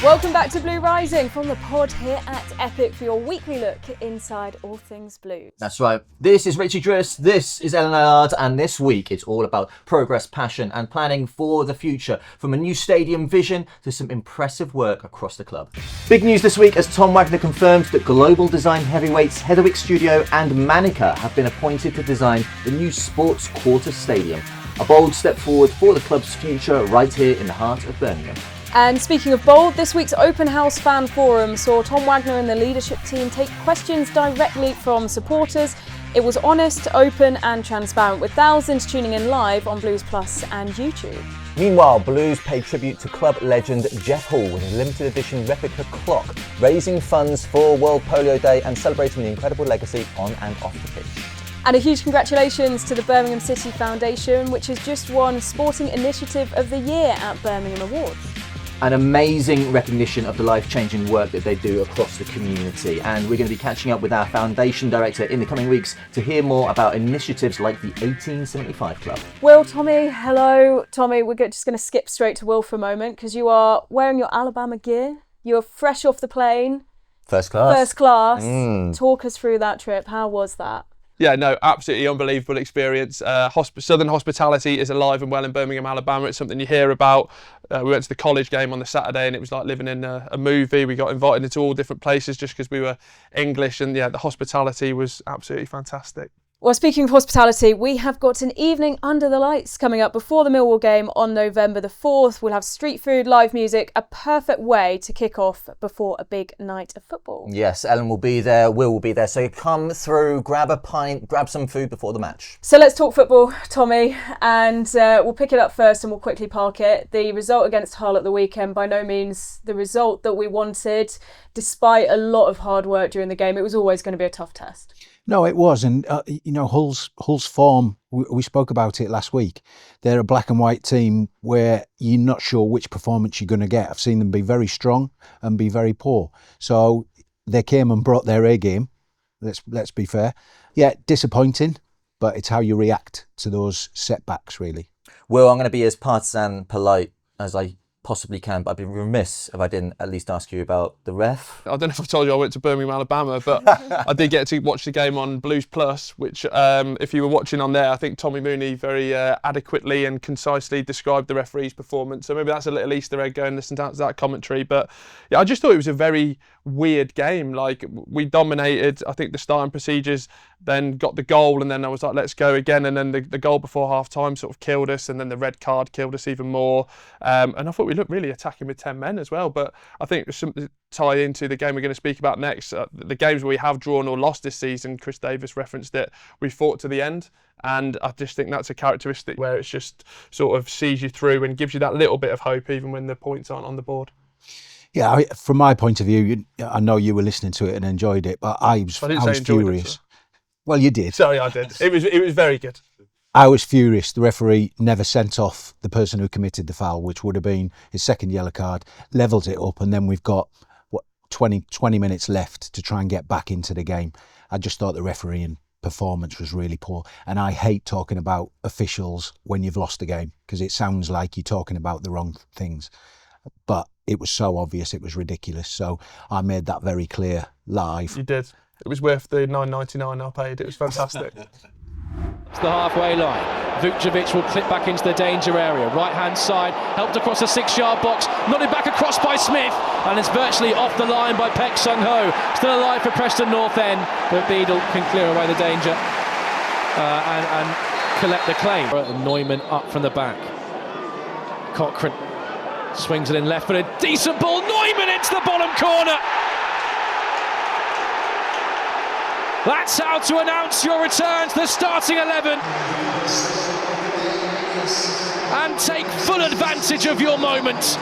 Welcome back to Blue Rising from the pod here at Epic for your weekly look inside all things Blues. That's right. This is Richie Driss, this is Ellen Allard, and this week it's all about progress, passion and planning for the future, from a new stadium vision to some impressive work across the club. Big news this week as Tom Wagner confirmed that global design heavyweights Heatherwick Studio and Manica have been appointed to design the new Sports Quarter Stadium. A bold step forward for the club's future right here in the heart of Birmingham. And speaking of bold, this week's Open House Fan Forum saw Tom Wagner and the leadership team take questions directly from supporters. It was honest, open and transparent, with thousands tuning in live on Blues Plus and YouTube. Meanwhile, Blues paid tribute to club legend Jeff Hall with a limited edition replica clock, raising funds for World Polio Day and celebrating the incredible legacy on and off the pitch. And a huge congratulations to the Birmingham City Foundation, which has just won Sporting Initiative of the Year at Birmingham Awards. An amazing recognition of the life-changing work that they do across the community, and we're going to be catching up with our foundation director in the coming weeks to hear more about initiatives like the 1875 Club. Will, Tommy, hello. Tommy, we're just going to skip straight to Will for a moment because you are wearing your Alabama gear. You're fresh off the plane. First class. First class. Talk us through that trip. How was that? Yeah, no, absolutely unbelievable experience. Southern hospitality is alive and well in Birmingham, Alabama. It's something you hear about. We went to the college game on the Saturday and it was like living in a movie. We got invited into all different places just because we were English, and yeah, the hospitality was absolutely fantastic. Well, speaking of hospitality, we have got an evening under the lights coming up before the Millwall game on November the 4th. We'll have street food, live music, a perfect way to kick off before a big night of football. Yes, Ellen will be there, Will will be there. So come through, grab a pint, grab some food before the match. So let's talk football, Tommy, and we'll pick it up first and we'll quickly park it. The result against Hull at the weekend, by no means the result that we wanted. Despite a lot of hard work during the game, it was always going to be a tough test. No, it was. And, Hull's form, we spoke about it last week. They're a black and white team where you're not sure which performance you're going to get. I've seen them be very strong and be very poor. So they came and brought their A game. Let's be fair. Yeah, disappointing, but it's how you react to those setbacks, really. Will, I'm going to be as partisan polite as I possibly can, but I'd be remiss if I didn't at least ask you about the ref. I don't know if I told you I went to Birmingham, Alabama, but I did get to watch the game on Blues Plus, which if you were watching on there, I think Tommy Mooney very adequately and concisely described the referee's performance. So maybe that's a little Easter egg, go and listen to that commentary. But yeah, I just thought it was a very weird game. Like, we dominated, I think, the starting procedures, then got the goal, and then I was like, let's go again. And then the goal before half time sort of killed us, and then the red card killed us even more. And I thought we looked really attacking with 10 men as well. But I think there's something to tie into the game we're going to speak about next. The games where we have drawn or lost this season, Chris Davis referenced it, we fought to the end. And I just think that's a characteristic where it's just sort of sees you through and gives you that little bit of hope even when the points aren't on the board. Yeah, from my point of view, I know you were listening to it and enjoyed it, but I was furious. It, well, you did. Sorry, I did. It was very good. I was furious. The referee never sent off the person who committed the foul, which would have been his second yellow card, levels it up, and then we've got 20 minutes left to try and get back into the game. I just thought the refereeing performance was really poor, and I hate talking about officials when you've lost the game because it sounds like you're talking about the wrong things. But it was so obvious, it was ridiculous. So I made that very clear live. You did. It was worth the $9.99 I paid. It was fantastic. It's the halfway line. Vukcevic will clip back into the danger area. Right hand side, helped across the 6-yard box, nodded back across by Smith, and it's virtually off the line by Paik Seung-ho. Still alive for Preston North End, but Beadle can clear away the danger and collect the claim. Neumann up from the back. Cochrane swings it in left, but a decent ball. Neumann into the bottom corner. That's how to announce your return to the starting 11 and take full advantage of your moment.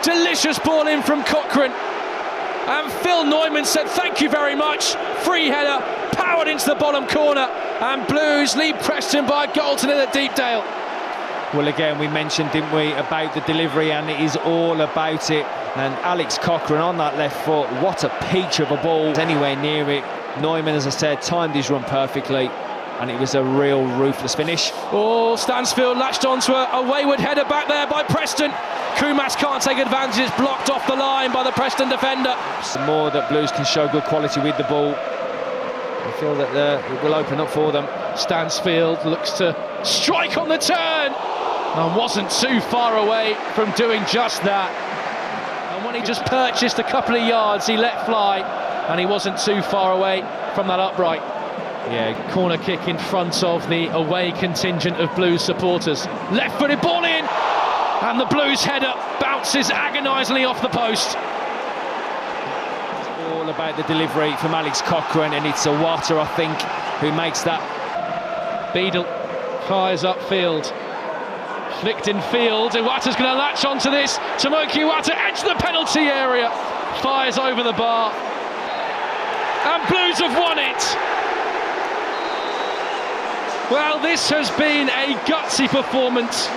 Delicious ball in from Cochrane, and Phil Neumann said thank you very much. Free header, powered into the bottom corner, and Blues lead Preston by a goal to nil at Deepdale. Well, again, we mentioned, didn't we, about the delivery, and it is all about it. And Alex Cochrane on that left foot, what a peach of a ball. Anywhere near it. Neumann, as I said, timed his run perfectly. and it was a real ruthless finish. Oh, Stansfield latched onto a wayward header back there by Preston. Kumas can't take advantage, it's blocked off the line by the Preston defender. The more that Blues can show good quality with the ball, I feel that it will open up for them. Stansfield looks to strike on the turn and wasn't too far away from doing just that. And when he just purchased a couple of yards, he let fly, and he wasn't too far away from that upright. Yeah, Corner kick in front of the away contingent of Blues supporters. Left-footed ball in, and the Blues header bounces agonisingly off the post. it's all about the delivery from Alex Cochrane, and it's Iwata, I think, who makes that. Beadle fires upfield. Flicked in field. Iwata's going to latch onto this. Tomoki Iwata edge the penalty area. Fires over the bar. And Blues have won it. Well, this has been a gutsy performance.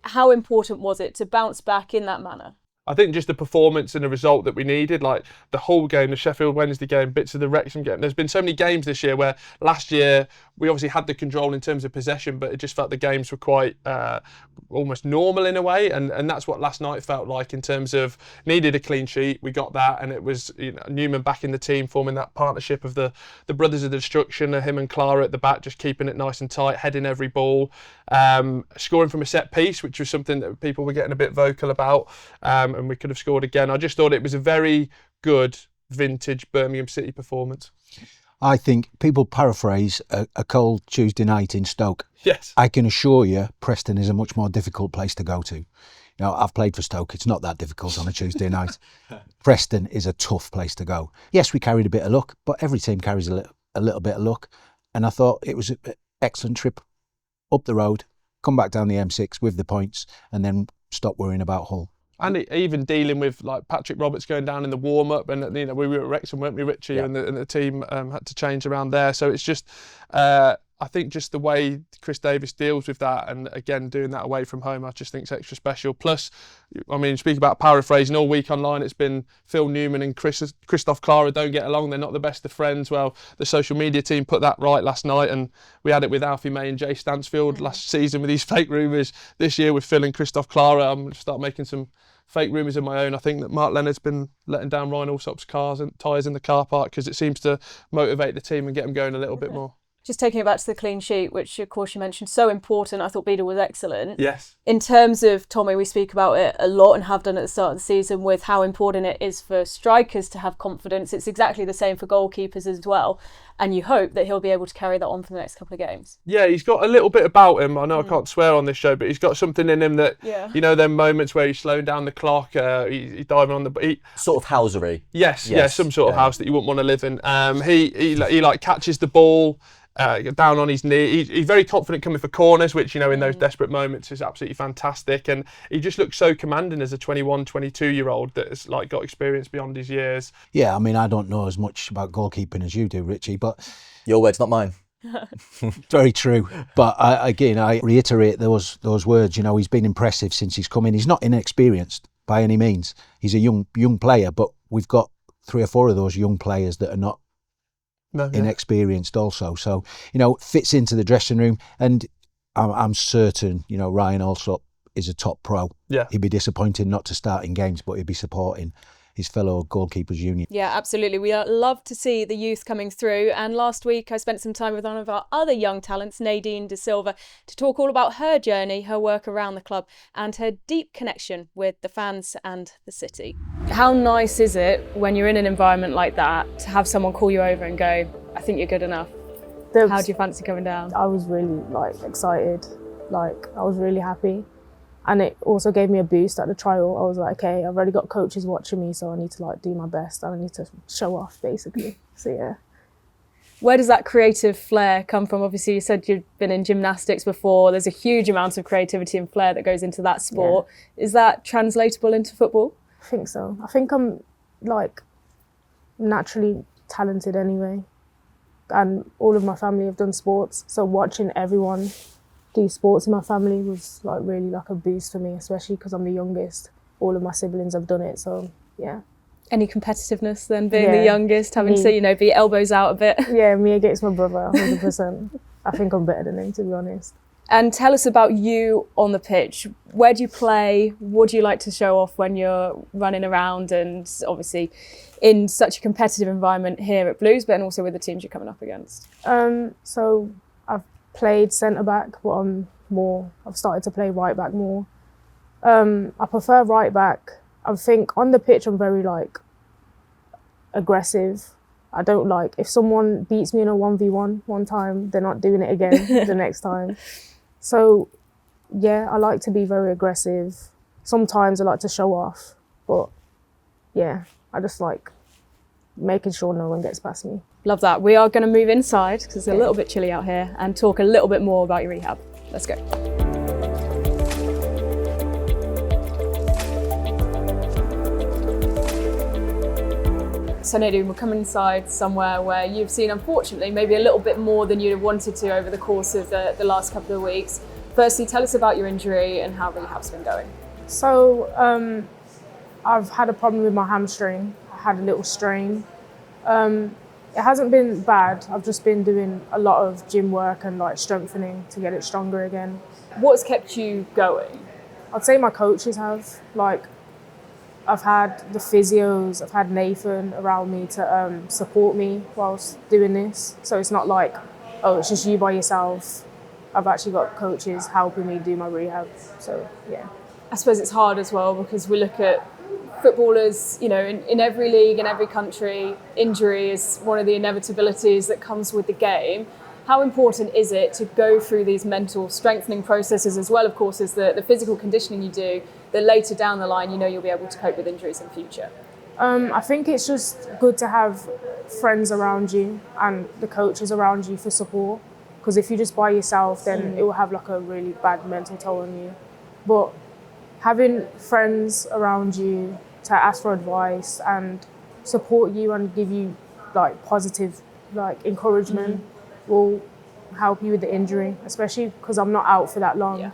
How important was it to bounce back in that manner? I think just the performance and the result that we needed, like the whole game, the Sheffield Wednesday game, bits of the Wrexham game. There's been so many games this year where last year we obviously had the control in terms of possession, but it just felt the games were quite almost normal in a way, and that's what last night felt like in terms of needed a clean sheet. We got that, and it was Newman back in the team, forming that partnership of the brothers of the destruction, him and Clara at the back, just keeping it nice and tight, heading every ball, scoring from a set piece, which was something that people were getting a bit vocal about. And we could have scored again. I just thought it was a very good vintage Birmingham City performance. I think people paraphrase a cold Tuesday night in Stoke. Yes. I can assure you Preston is a much more difficult place to go to. I've played for Stoke. It's not that difficult on a Tuesday night. Preston is a tough place to go. Yes, we carried a bit of luck, but every team carries a little bit of luck. And I thought it was an excellent trip up the road, come back down the M6 with the points, and then stop worrying about Hull. And even dealing with like Patrick Roberts going down in the warm-up, and we were at Wrexham, weren't we, Richie? Yeah. And the team had to change around there. So it's just, I think just the way Chris Davis deals with that, and again doing that away from home, I just think it's extra special. Plus, I mean, speak about paraphrasing, all week online it's been Phil Newman and Christoph Clara don't get along, they're not the best of friends. Well, the social media team put that right last night, and we had it with Alfie May and Jay Stansfield last season with these fake rumours. This year with Phil and Christoph Clara, I'm going to start making some fake rumours of my own. I think that Mark Leonard's been letting down Ryan Allsop's cars and tyres in the car park because it seems to motivate the team and get them going a little bit more. Just taking it back to the clean sheet, which of course you mentioned, so important. I thought Beadle was excellent. Yes. In terms of, Tommy, we speak about it a lot and have done at the start of the season with how important it is for strikers to have confidence. It's exactly the same for goalkeepers as well. And you hope that he'll be able to carry that on for the next couple of games. Yeah, he's got a little bit about him. I know I can't swear on this show, but he's got something in him that, them moments where he's slowing down the clock, he's diving on the... Sort of housery. Yes, some sort of house that you wouldn't want to live in. He like catches the ball, down on his knee. He's very confident coming for corners, which, in those desperate moments is absolutely fantastic. And he just looks so commanding as a 21, 22-year-old that has got experience beyond his years. Yeah, I mean, I don't know as much about goalkeeping as you do, Richie, but... Your words, not mine. Very true. But I reiterate those words. He's been impressive since he's come in. He's not inexperienced by any means. He's a young player, but we've got 3 or 4 of those young players that are not inexperienced also. So, fits into the dressing room, and I'm certain, Ryan Allsop is a top pro. Yeah. He'd be disappointed not to start in games, but he'd be supporting his fellow goalkeepers union. Yeah, absolutely. We love to see the youth coming through. And last week I spent some time with one of our other young talents, Nadyne Da Silva, to talk all about her journey, her work around the club, and her deep connection with the fans and the city. How nice is it when you're in an environment like that to have someone call you over and go, I think you're good enough? How do you fancy coming down? I was really excited. I was really happy. And it also gave me a boost at the trial. I was like, okay, I've already got coaches watching me, so I need to do my best and I need to show off, basically. So yeah. Where does that creative flair come from? Obviously, you said you've been in gymnastics before. There's a huge amount of creativity and flair that goes into that sport. Yeah. Is that translatable into football? I think so. I think I'm naturally talented anyway. And all of my family have done sports, so watching everyone do sports in my family was really a boost for me, especially because I'm the youngest. All of my siblings have done it, so yeah. Any competitiveness then, being the youngest, having to be elbows out a bit? Yeah, me against my brother, 100%. I think I'm better than him, to be honest. And tell us about you on the pitch. Where do you play? What do you like to show off when you're running around, and obviously in such a competitive environment here at Blues, but also with the teams you're coming up against? So I've played centre-back, but I've started to play right-back more. I prefer right-back. I think on the pitch I'm very aggressive. I don't like, if someone beats me in a 1v1 one time, they're not doing it again the next time. So yeah, I like to be very aggressive. Sometimes I like to show off, but yeah, I just like making sure no one gets past me. Love that. We are going to move inside because it's a little bit chilly out here and talk a little bit more about your rehab. Let's go. So Nadine, we're coming inside somewhere where you've seen, unfortunately, maybe a little bit more than you'd have wanted to over the course of the last couple of weeks. Firstly, tell us about your injury and how rehab's been going. So I've had a problem with my hamstring. I had a little strain. It hasn't been bad. I've just been doing a lot of gym work and strengthening to get it stronger again. What's kept you going? I'd say my coaches have. I've had the physios, I've had Nathan around me to support me whilst doing this. So it's not like, oh, it's just you by yourself. I've actually got coaches helping me do my rehab. So yeah. I suppose it's hard as well because we look at footballers, in every league, in every country, injury is one of the inevitabilities that comes with the game. How important is it to go through these mental strengthening processes as well, of course, as the physical conditioning you do, that later down the line, you'll be able to cope with injuries in future? I think it's just good to have friends around you and the coaches around you for support. Because if you're just by yourself, then it will have a really bad mental toll on you. But having friends around you to ask for advice and support you and give you positive encouragement will help you with the injury, especially because I'm not out for that long. Yeah.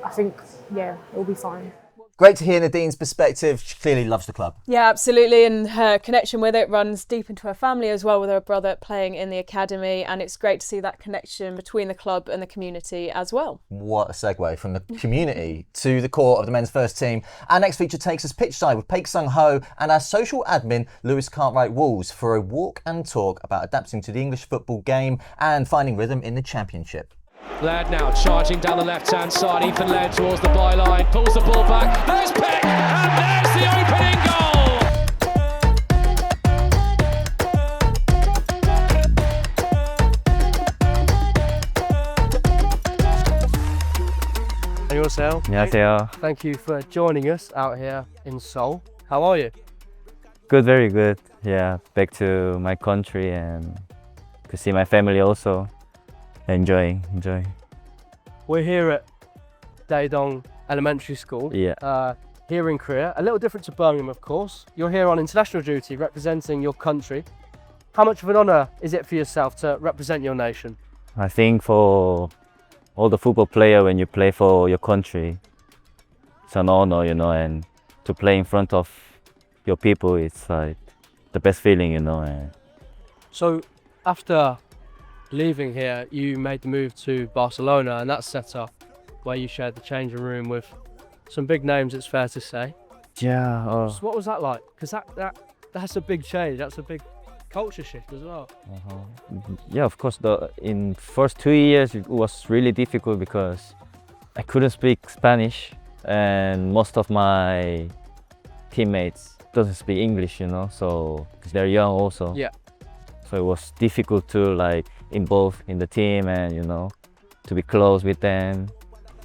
I think, it'll be fine. Great to hear Nadine's perspective. She clearly loves the club. Yeah, absolutely. And her connection with it runs deep into her family as well, with her brother playing in the academy. And it's great to see that connection between the club and the community as well. What a segue from the community to the core of the men's first team. Our next feature takes us pitchside with Paik Seung-ho and our social admin, Lewis Cartwright-Walls, for a walk and talk about adapting to the English football game and finding rhythm in the Championship. Laird now charging down the left-hand side. Ethan Laird towards the byline, pulls the ball back. There's Peck, and there's the opening goal. 안녕하세요. 안녕하세요. Thank you for joining us out here in Seoul. How are you? Good, very good. Yeah, back to my country and to see my family also. Enjoying. We're here at Daedong Elementary School. Yeah. Here in Korea. A little different to Birmingham, of course. You're here on international duty representing your country. How much of an honour is it for yourself to represent your nation? I think for all the football player, when you play for your country, it's an honor, and to play in front of your people, it's the best feeling, And So after leaving here, you made the move to Barcelona, and that's set up where you shared the changing room with some big names, it's fair to say. Yeah. So what was that like? Because that's a big change. That's a big culture shift as well. Yeah, of course. In first 2 years, it was really difficult because I couldn't speak Spanish, and most of my teammates doesn't speak English, So because they're young also. Yeah. So it was difficult to involve in the team and to be close with them.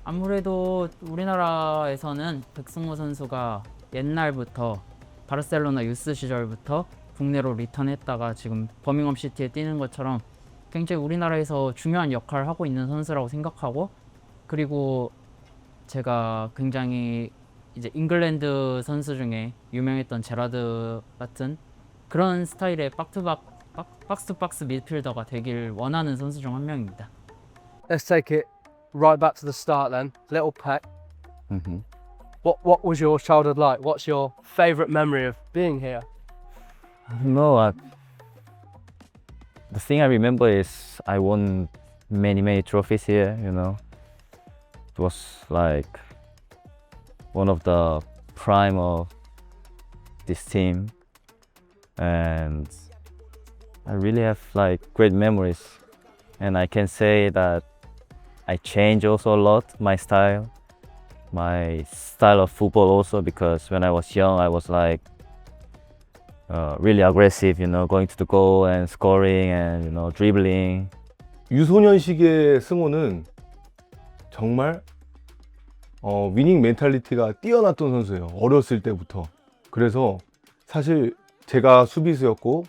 아무래도 우리나라에서는 백승호 선수가 옛날부터 바르셀로나 유스 시절부터 국내로 리턴했다가 지금 버밍엄 시티에 뛰는 것처럼 굉장히 우리나라에서 중요한 역할을 하고 있는 선수라고 생각하고, 그리고 제가 굉장히 이제 잉글랜드 선수 중에 유명했던 제라드 같은 그런 스타일의 박스 미드필더가 되길 원하는 선수 중 한 명입니다. Let's take it right back to the start then. Little Peck. Mm-hmm. What was your childhood like? What's your favourite memory of being here? No, The thing I remember is I won many trophies here, you know. It was like one of the prime of this team, and I really have like great memories, and I can say that I changed also a lot my style of football also, because when I was young I was like really aggressive, you know, going to the goal and scoring and, you know, dribbling. 유소년식의 승호는 정말 위닝 멘탈리티가 뛰어났던 선수예요. 어렸을 때부터. 그래서 사실 제가 수비수였고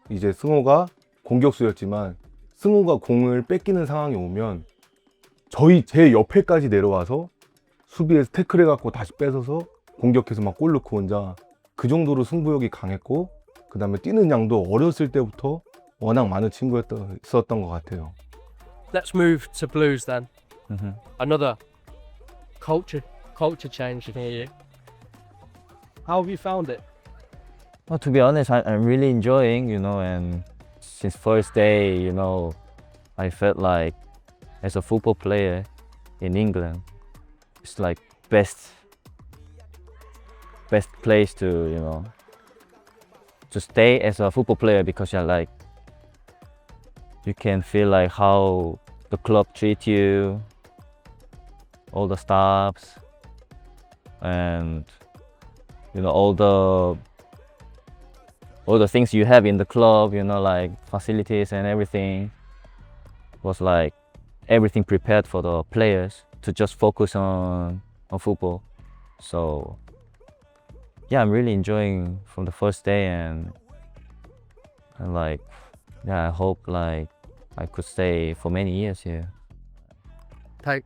이제 승호가 공격수였지만, 승호가 공을 뺏기는 상황이 오면 제 옆에까지 내려와서 수비에서 태클해갖고 다시 뺏어서 공격해서 막 골 넣고 혼자, 그 정도로 승부욕이 강했고, 그 다음에 뛰는 양도 어렸을 때부터 워낙 많은 친구였던 것 같아요. Let's move to Blues then. Another culture change in here. How have you found it? Well, to be honest, I'm really enjoying, you know, and since first day, you know, I felt like as a football player in England, it's like best place to, you know, to stay as a football player, because you're like, you can feel like how the club treat you, all the staffs, and, you know, all the things you have in the club, you know, like facilities and everything, was like everything prepared for the players to just focus on football. So yeah, I'm really enjoying from the first day, and like, yeah, I hope like I could stay for many years here. Paik,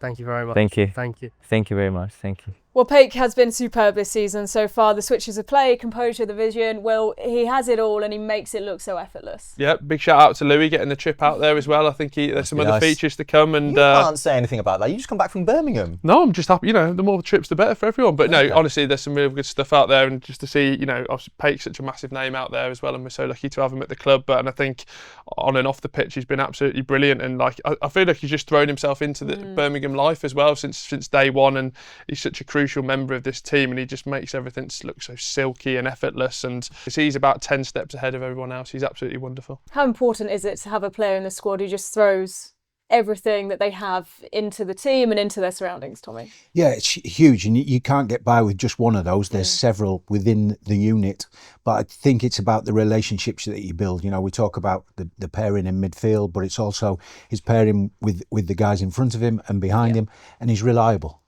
thank you very much. Thank you. Thank you. Thank you very much. Thank you. Well, Paik has been superb this season so far. The switches of play, composure, the vision. Well, he has it all and he makes it look so effortless. Yeah, big shout out to Louis getting the trip out there as well. I think there's some other features to come. And you can't say anything about that. You just come back from Birmingham. No, I'm just happy. You know, the more trips, the better for everyone. But no, honestly, there's some real good stuff out there. And just to see, you know, obviously Paik's such a massive name out there as well, and we're so lucky to have him at the club. And I think on and off the pitch, he's been absolutely brilliant. And like, I feel like he's just thrown himself into the Birmingham life as well since day one. And he's such a crucial member of this team, and he just makes everything look so silky and effortless, and he's about 10 steps ahead of everyone else. He's absolutely wonderful. How important is it to have a player in the squad who just throws everything that they have into the team and into their surroundings, Tommy? Yeah, it's huge, and you can't get by with just one of those. There's several within the unit, but I think it's about the relationships that you build. You know, we talk about the pairing in midfield, but it's also his pairing with the guys in front of him and behind him, and he's reliable.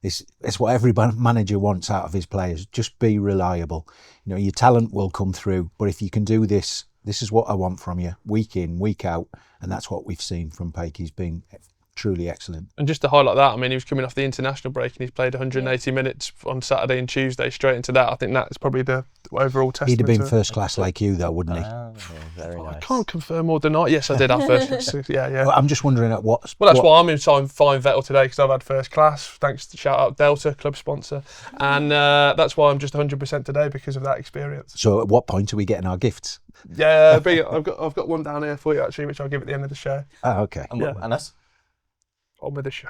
It's what every manager wants out of his players. Just be reliable. You know, your talent will come through, but if you can do this is what I want from you, week in, week out, and that's what we've seen from Paik. He's been truly excellent. And just to highlight that, I mean, he was coming off the international break and he's played 180 minutes on Saturday and Tuesday straight into that. I think that's probably the overall testament. He'd have been first class like you though, wouldn't he? Very nice. I can't confirm or deny. Yes, I did have first class. Yeah. Well, I'm just wondering at what... Well, that's why I'm in fine Vettel today, because I've had first class. Thanks to shout out Delta, club sponsor. And that's why I'm just 100% today, because of that experience. So at what point are we getting our gifts? Yeah, I've got one down here for you actually, which I'll give at the end of the show. Oh, okay. And us? On with the show.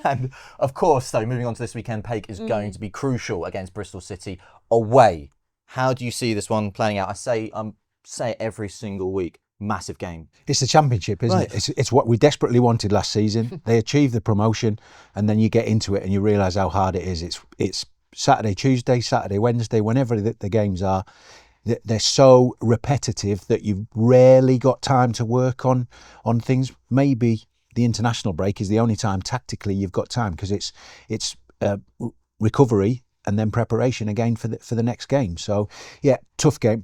And of course, though, moving on to this weekend, Paik is going to be crucial against Bristol City away. How do you see this one playing out? I say it every single week. Massive game. It's the championship, isn't it? It's what we desperately wanted last season. They achieved the promotion, and then you get into it and you realise how hard it is. It's Saturday, Tuesday, Saturday, Wednesday, whenever the games are. They're so repetitive that you've rarely got time to work on things. Maybe the international break is the only time tactically you've got time, because it's recovery and then preparation again for the next game. So yeah, tough game.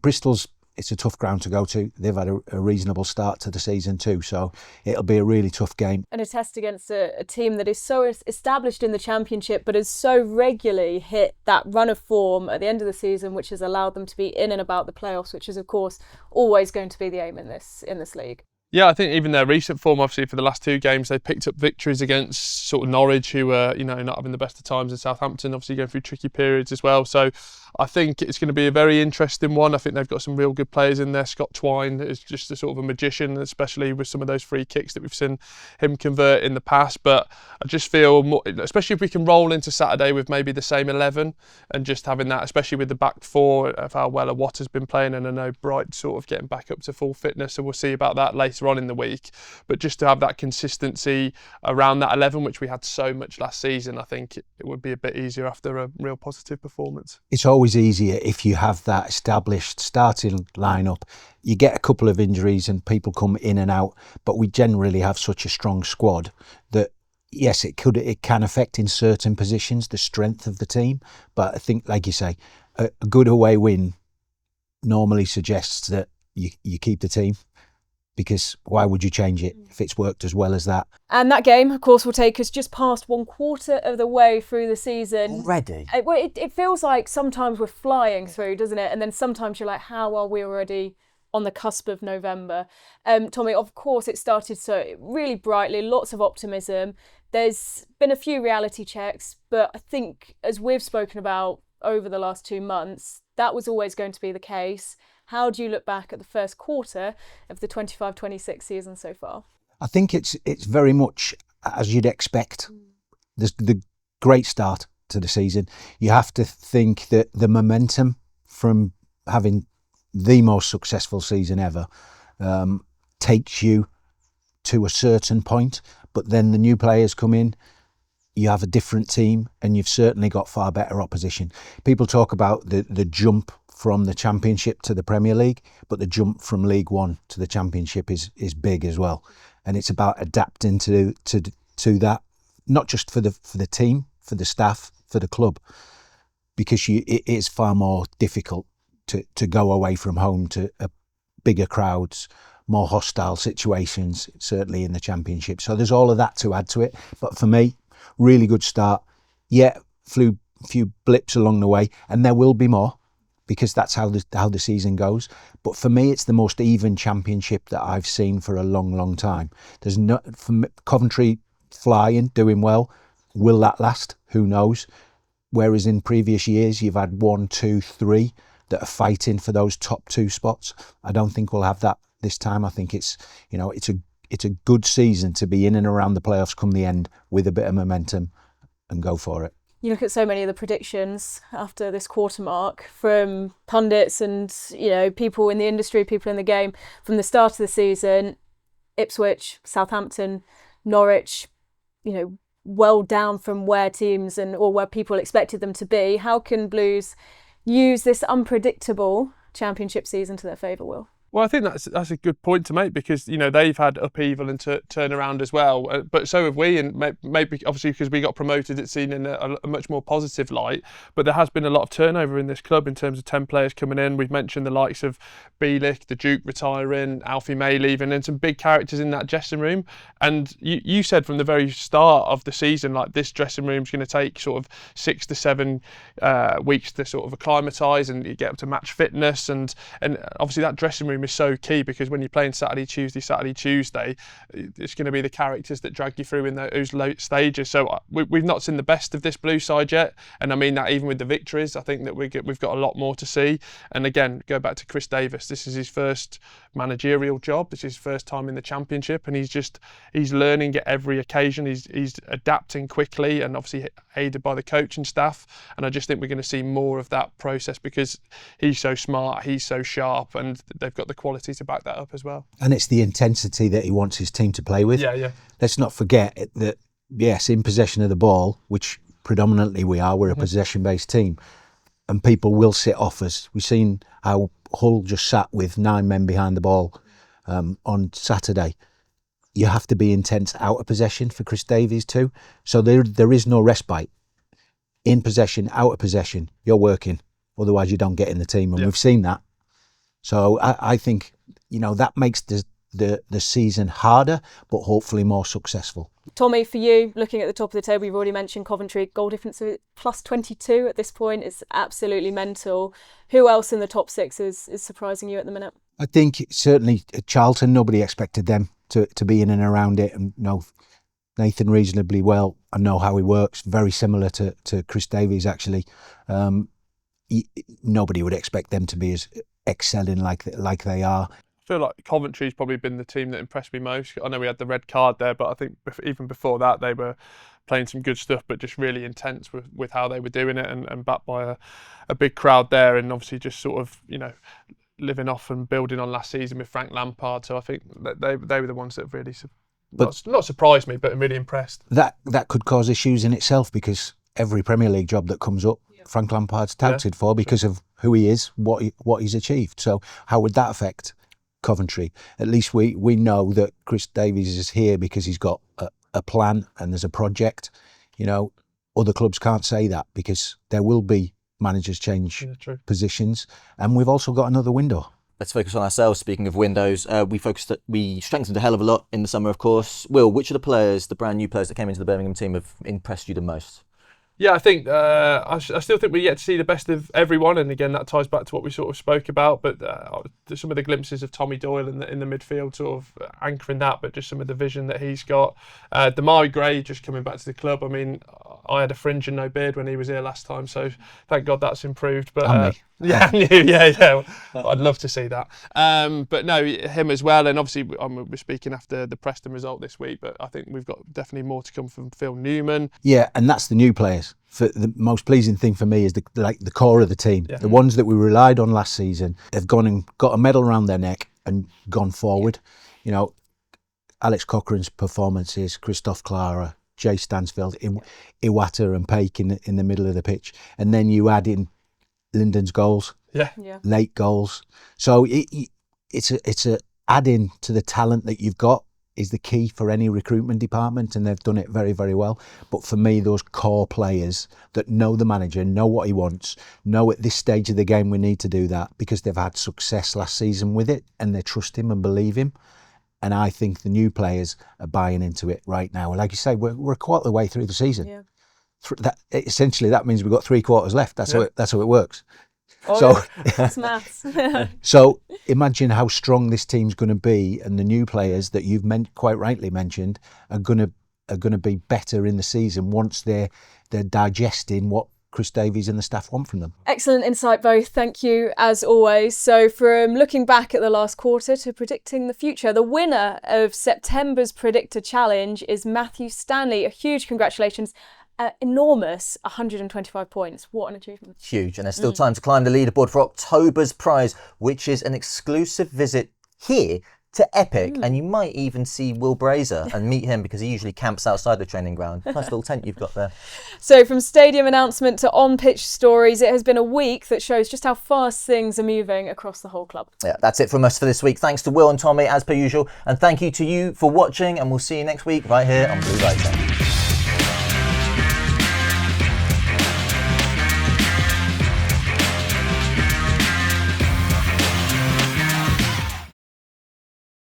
It's a tough ground to go to. They've had a reasonable start to the season too, so it'll be a really tough game. And a test against a team that is so established in the championship, but has so regularly hit that run of form at the end of the season, which has allowed them to be in and about the playoffs, which is of course always going to be the aim in this league. Yeah, I think even their recent form, obviously, for the last 2 games, they've picked up victories against sort of Norwich, who are, not having the best of times, and Southampton, obviously going through tricky periods as well. So I think it's going to be a very interesting one. I think they've got some real good players in there. Scott Twine is just a sort of a magician, especially with some of those free kicks that we've seen him convert in the past. But I just feel, more, especially if we can roll into Saturday with maybe the same 11 and just having that, especially with the back 4 of how well Watt has been playing, and I know Bright sort of getting back up to full fitness, so we'll see about that later on in the week. But just to have that consistency around that 11, which we had so much last season, I think it would be a bit easier after a real positive performance. It's always easier if you have that established starting lineup. You get a couple of injuries and people come in and out, but we generally have such a strong squad that yes, it can affect in certain positions the strength of the team. But I think, like you say, a good away win normally suggests that you keep the team, because why would you change it if it's worked as well as that? And that game, of course, will take us just past 1/4 of the way through the season. Already? It feels like sometimes we're flying through, doesn't it? And then sometimes you're like, how are we already on the cusp of November? Tommy, of course, it started so really brightly, lots of optimism. There's been a few reality checks, but I think, as we've spoken about over the last 2 months, that was always going to be the case. How do you look back at the first quarter of the 25-26 season so far? I think it's very much as you'd expect. The great start to the season. You have to think that the momentum from having the most successful season ever takes you to a certain point, but then the new players come in, you have a different team, and you've certainly got far better opposition. People talk about the jump from the Championship to the Premier League, but the jump from League One to the Championship is big as well. And it's about adapting to that, not just for the team, for the staff, for the club, because it is far more difficult to go away from home to bigger crowds, more hostile situations, certainly in the Championship. So there's all of that to add to it. But for me, really good start. Yeah, few blips along the way, and there will be more, because that's how the season goes. But for me, it's the most even Championship that I've seen for a long, long time. There's Coventry flying, doing well. Will that last? Who knows? Whereas in previous years, you've had 1, 2, 3 that are fighting for those top 2 spots. I don't think we'll have that this time. I think it's a good season to be in and around the playoffs come the end with a bit of momentum and go for it. You look at so many of the predictions after this quarter mark from pundits and, people in the industry, people in the game from the start of the season. Ipswich, Southampton, Norwich, well down from where teams or where people expected them to be. How can Blues use this unpredictable Championship season to their favour, Will? Well, I think that's a good point to make, because they've had upheaval and turnaround as well, but so have we, and maybe obviously because we got promoted, it's seen in a much more positive light. But there has been a lot of turnover in this club in terms of 10 players coming in. We've mentioned the likes of Bielik, the Duke retiring, Alfie May leaving, and some big characters in that dressing room. And you said from the very start of the season, like, this dressing room's going to take sort of 6 to 7 weeks to sort of acclimatise and you get up to match fitness, and obviously that dressing room is so key, because when you're playing Saturday, Tuesday, it's going to be the characters that drag you through in those late stages. So we've not seen the best of this Blue side yet, and I mean that even with the victories. I think that we've got a lot more to see. And again, go back to Chris Davis. This is his first managerial job. This is his first time in the Championship, and he's learning at every occasion. He's adapting quickly, and obviously aided by the coaching staff. And I just think we're going to see more of that process, because he's so smart, he's so sharp, and they've got the quality to back that up as well. And it's the intensity that he wants his team to play with. Yeah. Let's not forget that, yes, in possession of the ball, which predominantly we're a possession-based team, and people will sit off us. We've seen how Hull just sat with 9 men behind the ball on Saturday. You have to be intense out of possession for Chris Davies too. So there is no respite. In possession, out of possession, you're working. Otherwise, you don't get in the team, and we've seen that. So I think, that makes the season harder, but hopefully more successful. Tommy, for you, looking at the top of the table, you've already mentioned Coventry. Goal difference of plus 22 at this point is absolutely mental. Who else in the top 6 is surprising you at the minute? I think certainly at Charlton, nobody expected them to be in and around it, and know Nathan reasonably well. I know how he works, very similar to Chris Davies actually. Nobody would expect them to be as excelling like they are. I feel like Coventry's probably been the team that impressed me most. I know we had the red card there, but I think even before that they were playing some good stuff, but just really intense with how they were doing it, and backed by a big crowd there, and obviously just sort of, you know, living off and building on last season with Frank Lampard. So I think that they were the ones that really not surprised me, but really impressed. That could cause issues in itself, because every Premier League job that comes up, Frank Lampard's touted for because of who he is, what he's achieved. So how would that affect Coventry? At least we know that Chris Davies is here because he's got a plan and there's a project. You know, other clubs can't say that, because there will be managers change positions, and we've also got another window. Let's focus on ourselves. Speaking of windows, we strengthened a hell of a lot in the summer, of course. Will, which of the players, the brand new players that came into the Birmingham team, have impressed you the most? Yeah, I think I still think we get to see the best of everyone, and again that ties back to what we sort of spoke about. But some of the glimpses of Tommy Doyle in the midfield, sort of anchoring that, but just some of the vision that he's got. Damari Gray just coming back to the club. I mean, I had a fringe and no beard when he was here last time, so thank God that's improved. But yeah, I'd love to see that. But no, him as well, and obviously we're speaking after the Preston result this week. But I think we've got definitely more to come from Phil Newman. Yeah, and that's the new players. For the most pleasing thing for me is the core of the team. Yeah. The ones that we relied on last season have gone and got a medal around their neck and gone forward. Yeah. You know, Alex Cochrane's performances, Christophe Clara, Jay Stansfield, Iwata and Paik in the middle of the pitch, and then you add in Lyndon's goals, late goals. So it's a add-in to the talent that you've got is the key for any recruitment department, and they've done it very, very well. But for me, those core players that know the manager, know what he wants, know at this stage of the game we need to do that, because they've had success last season with it and they trust him and believe him. And I think the new players are buying into it right now. Like you say, we're a quarter of the way through the season. Yeah. Essentially, that means we've got 3 quarters left. That's how it works. Oh, so that's maths. So imagine how strong this team's going to be, and the new players that you've quite rightly mentioned are going to be better in the season once they're digesting what Chris Davies and the staff want from them. Excellent insight both, thank you as always. So from looking back at the last quarter to predicting the future, the winner of September's Predictor Challenge is Matthew Stanley. A huge congratulations. Enormous 125 points. What an achievement. Huge. And there's still time to climb the leaderboard for October's prize, which is an exclusive visit here to Epic. And you might even see Will Brazier and meet him, because he usually camps outside the training ground. Nice little tent you've got there. So from stadium announcement to on-pitch stories, it has been a week that shows just how fast things are moving across the whole club. Yeah, that's it from us for this week. Thanks to Will and Tommy as per usual. And thank you to you for watching, and we'll see you next week right here on Blue Lighter.